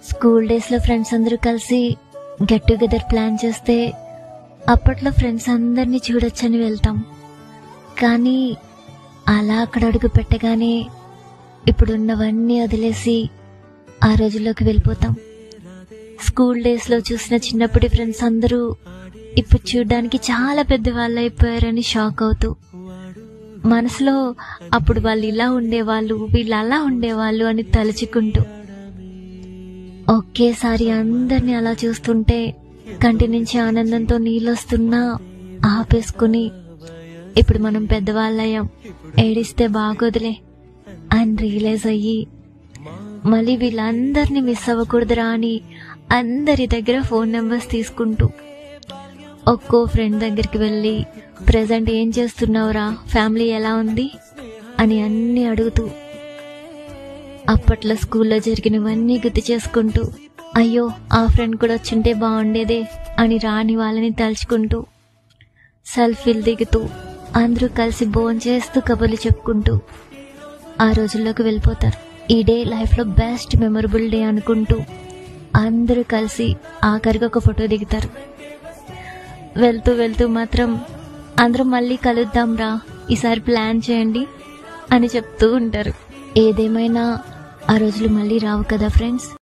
School days లో friends అందరూ కలిసి గెట్ టుగెదర్ ప్లాన్ చేస్తే అప్పట్లో ఫ్రెండ్స్ అందరినీ చూడొచ్చని వెళ్తాం. కానీ అలా అక్కడ అడుగు పెట్టగానే ఇప్పుడున్నవన్నీ వదిలేసి ఆ రోజుల్లోకి వెళ్ళిపోతాం. స్కూల్ డేస్ లో చూసిన చిన్నప్పటి ఫ్రెండ్స్ అందరూ ఇప్పుడు చూడ్డానికి చాలా పెద్దవాళ్ళు అయిపోయారని షాక్ అవుతూ, మనసులో అప్పుడు వాళ్ళు ఇలా ఉండేవాళ్ళు, వీళ్ళు అలా ఉండేవాళ్ళు అని తలుచుకుంటూ, ఒకేసారి అందరినీ అలా చూస్తుంటే కంటి నుంచి ఆనందంతో నీళ్ళొస్తున్నా ఆపేసుకుని, ఇప్పుడు మనం పెద్దవాళ్ళయ్యాం, ఏడిస్తే బాగోదులే అని రియలైజ్ అయ్యి మళ్ళీ వీళ్ళందరినీ మిస్ అవ్వకూడదురా అని అందరి దగ్గర ఫోన్ నెంబర్స్ తీసుకుంటూ ఒక్కో ఫ్రెండ్ దగ్గరికి వెళ్ళి ప్రెజెంట్ ఏం చేస్తున్నావురా, ఫ్యామిలీ ఎలా ఉంది అని అన్ని అడుగుతూ, అప్పట్లో స్కూల్లో జరిగినవన్నీ గుర్తు చేసుకుంటూ, అయ్యో ఆ ఫ్రెండ్ కూడా వచ్చుంటే బాగుండేదే అని రాని వాళ్ళని తలుచుకుంటూ, సెల్ఫీలు దిగుతూ, అందరూ కలిసి భోంచేస్తూ కబుర్లు చెప్పుకుంటూ ఆ రోజుల్లోకి వెళ్ళిపోతారు. ఈ డే లైఫ్ లో బెస్ట్ మెమరబుల్ డే అనుకుంటూ అందరూ కలిసి ఆఖరికి ఒక ఫోటో దిగుతారు. వెళ్తూ వెళ్తూ మాత్రం అందరూ మళ్ళీ కలుద్దాం రా, ఈసారి ప్లాన్ చేయండి అని చెప్తూ ఉంటారు. ఏదేమైనా ఆ రోజులు మళ్ళీ రావు కదా ఫ్రెండ్స్.